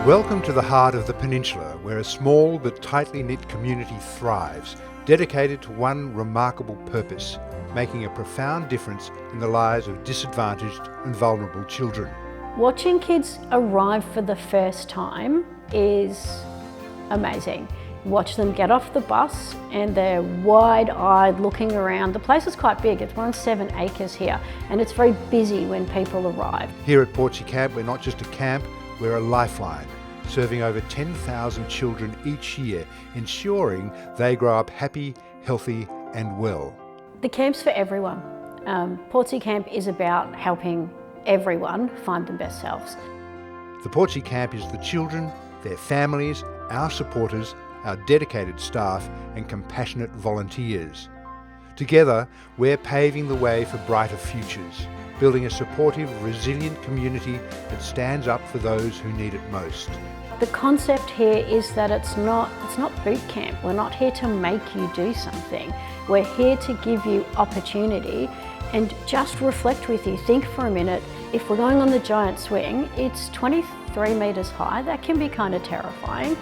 Welcome to the heart of the peninsula, where a small but tightly knit community thrives, dedicated to one remarkable purpose, making a profound difference in the lives of disadvantaged and vulnerable children. Watching kids arrive for the first time is amazing. Watch them get off the bus and they're wide-eyed looking around. The place is quite big, we're on 7 acres here, and it's very busy when people arrive. Here at Portsea Camp, we're not just a camp, we're a lifeline, serving over 10,000 children each year, ensuring they grow up happy, healthy and well. The camp's for everyone. Portsea Camp is about helping everyone find their best selves. The Portsea Camp is the children, their families, our supporters, our dedicated staff and compassionate volunteers. Together, we're paving the way for brighter futures, building a supportive, resilient community that stands up for those who need it most. The concept here is that it's not boot camp. We're not here to make you do something. We're here to give you opportunity and just reflect with you. Think for a minute, if we're going on the giant swing, it's 23 metres high. That can be kind of terrifying.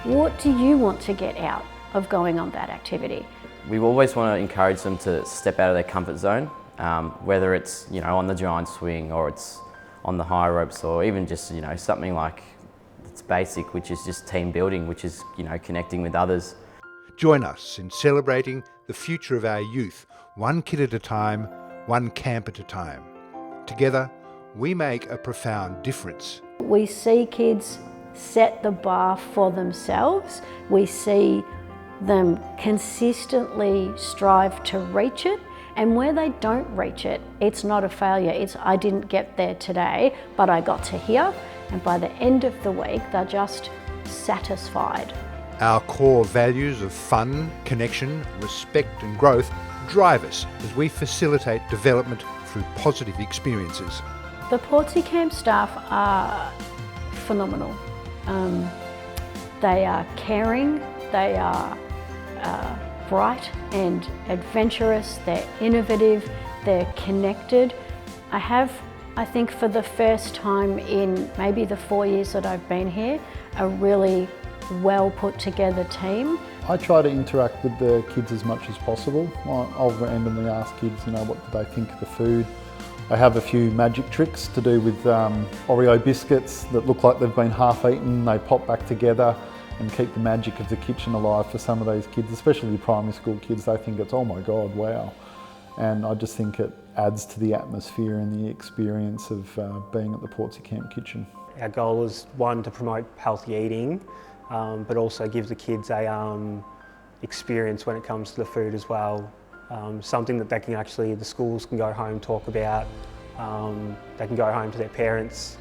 What do you want to get out of going on that activity? We always want to encourage them to step out of their comfort zone, whether it's on the giant swing or it's on the high ropes, or even just something like it's basic, which is just team building, which is connecting with others. Join us in celebrating the future of our youth, one kid at a time, one camp at a time. Together, we make a profound difference. We see kids set the bar for themselves. We see them consistently strive to reach it, and where they don't reach it, it's not a failure. It's I didn't get there today, but I got to here, and by the end of the week, they're just satisfied. Our core values of fun, connection, respect and growth drive us as we facilitate development through positive experiences. The Portsea Camp staff are phenomenal. They are caring, they are bright and adventurous, they're innovative, they're connected. I think for the first time in maybe the 4 years that I've been here, a really well put together team. I try to interact with the kids as much as possible. I'll randomly ask kids, what do they think of the food. I have a few magic tricks to do with Oreo biscuits that look like they've been half eaten. They pop back together and keep the magic of the kitchen alive for some of those kids, especially the primary school kids. They think it's, oh my God, wow. And I just think it adds to the atmosphere and the experience of being at the Portsea Camp kitchen. Our goal is, one, to promote healthy eating, but also give the kids a experience when it comes to the food as well. Something that they can the schools can go home, talk about. They can go home to their parents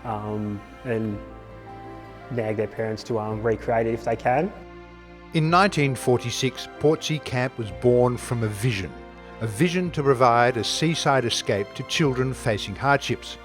and nag their parents to recreate it if they can. In 1946, Portsea Camp was born from a vision to provide a seaside escape to children facing hardships.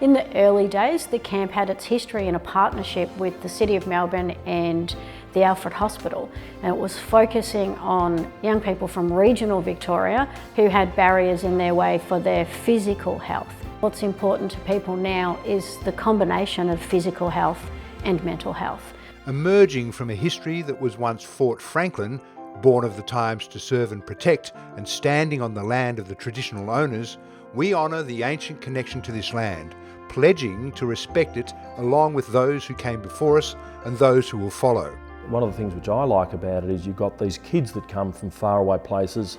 In the early days, the camp had its history in a partnership with the City of Melbourne and the Alfred Hospital, and it was focusing on young people from regional Victoria who had barriers in their way for their physical health. What's important to people now is the combination of physical health and mental health. Emerging from a history that was once Fort Franklin, born of the times to serve and protect, and standing on the land of the traditional owners, we honour the ancient connection to this land, pledging to respect it along with those who came before us and those who will follow. One of the things which I like about it is you've got these kids that come from faraway places,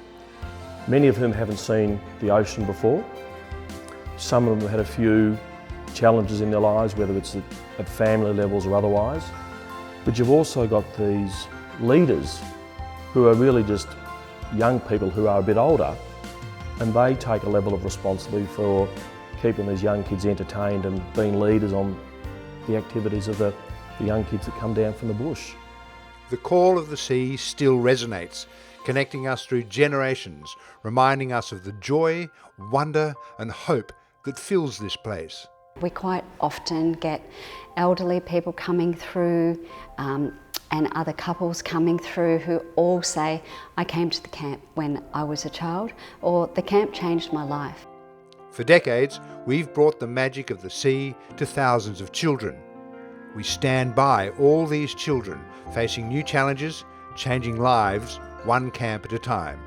many of whom haven't seen the ocean before. Some of them have had a few challenges in their lives, whether it's at family levels or otherwise. But you've also got these leaders who are really just young people who are a bit older, and they take a level of responsibility for keeping these young kids entertained and being leaders on the activities of the young kids that come down from the bush. The call of the sea still resonates, connecting us through generations, reminding us of the joy, wonder and hope that fills this place. We quite often get elderly people coming through and other couples coming through who all say, I came to the camp when I was a child, or the camp changed my life. For decades, we've brought the magic of the sea to thousands of children. we stand by all these children facing new challenges, changing lives, one camp at a time.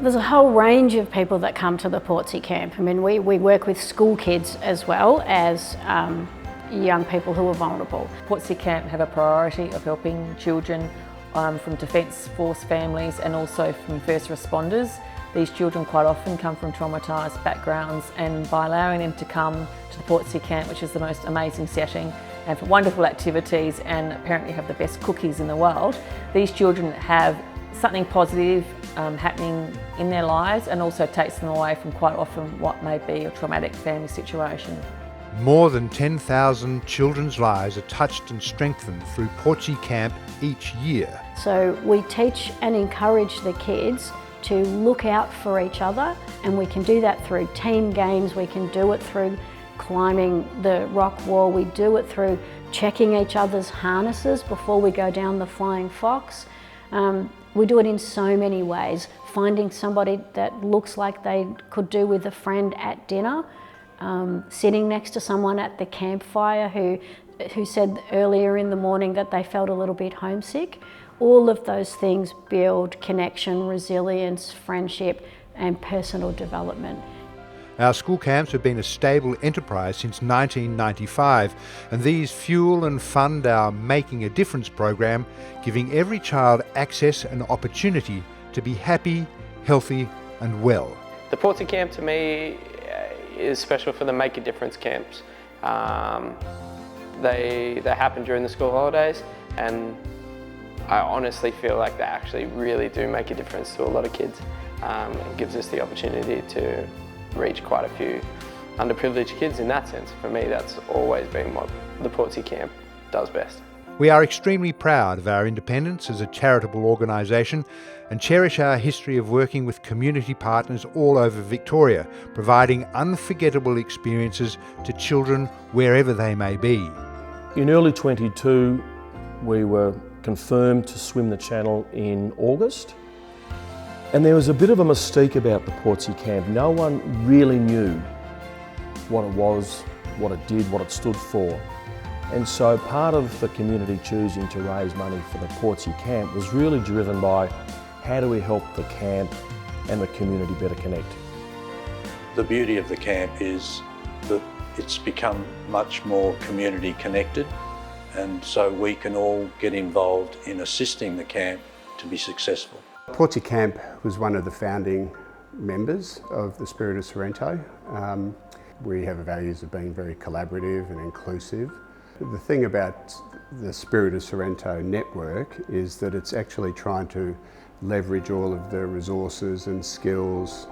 There's a whole range of people that come to the Portsea Camp. I mean, we work with school kids as well as young people who are vulnerable. Portsea Camp have a priority of helping children from Defence Force families and also from first responders. These children quite often come from traumatised backgrounds, and by allowing them to come to the Portsea Camp, which is the most amazing setting, and for wonderful activities and apparently have the best cookies in the world, these children have something positive happening in their lives, and also takes them away from quite often what may be a traumatic family situation. More than 10,000 children's lives are touched and strengthened through Portsea Camp each year. So we teach and encourage the kids to look out for each other, and we can do that through team games, we can do it through climbing the rock wall, we do it through checking each other's harnesses before we go down the flying fox. We do it in so many ways, finding somebody that looks like they could do with a friend at dinner, sitting next to someone at the campfire who said earlier in the morning that they felt a little bit homesick. All of those things build connection, resilience, friendship and personal development. Our school camps have been a stable enterprise since 1995, and these fuel and fund our Making a Difference program, giving every child access and opportunity to be happy, healthy and well. The Portsea Camp to me is special for the Make a Difference camps. They happen during the school holidays, and I honestly feel like they actually really do make a difference to a lot of kids. It gives us the opportunity to reach quite a few underprivileged kids in that sense. For me, that's always been what the Portsea Camp does best. We are extremely proud of our independence as a charitable organisation and cherish our history of working with community partners all over Victoria, providing unforgettable experiences to children wherever they may be. In early 22, we were confirmed to swim the channel in August. And there was a bit of a mystique about the Portsea Camp. No one really knew what it was, what it did, what it stood for. And so part of the community choosing to raise money for the Portsea Camp was really driven by how do we help the camp and the community better connect. The beauty of the camp is that it's become much more community connected, and so we can all get involved in assisting the camp to be successful. Portsea Camp was one of the founding members of the Spirit of Sorrento. We have values of being very collaborative and inclusive. The thing about the Spirit of Sorrento network is that it's actually trying to leverage all of the resources and skills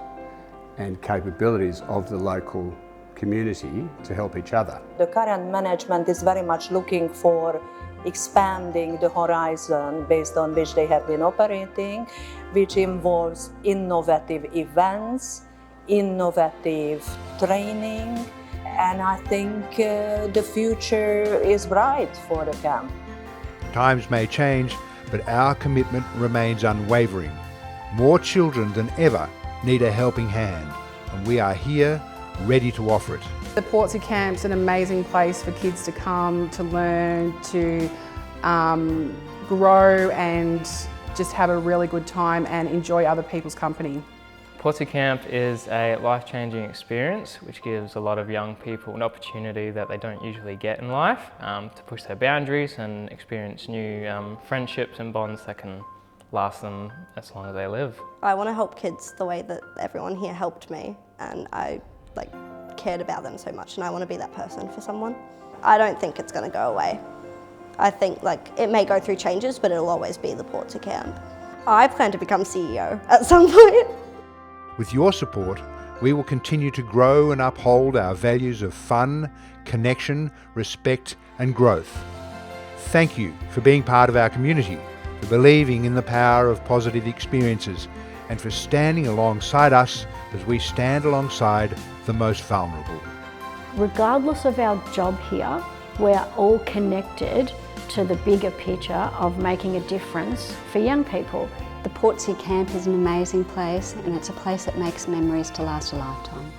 and capabilities of the local community to help each other. The current management is very much looking for expanding the horizon based on which they have been operating, which involves innovative events, innovative training, and I think the future is bright for the camp. Times may change, but our commitment remains unwavering. More children than ever need a helping hand, and we are here ready to offer it. The Portsea Camp's an amazing place for kids to come, to learn, to grow and just have a really good time and enjoy other people's company. Portsea Camp is a life-changing experience which gives a lot of young people an opportunity that they don't usually get in life to push their boundaries and experience new friendships and bonds that can last them as long as they live. I want to help kids the way that everyone here helped me, and I cared about them so much, and I want to be that person for someone. I don't think it's going to go away. I think it may go through changes, but it'll always be the Portsea Camp. I plan to become CEO at some point. With your support, we will continue to grow and uphold our values of fun, connection, respect and growth. Thank you for being part of our community, for believing in the power of positive experiences, and for standing alongside us as we stand alongside the most vulnerable. Regardless of our job here, we're all connected to the bigger picture of making a difference for young people. The Portsea Camp is an amazing place, and it's a place that makes memories to last a lifetime.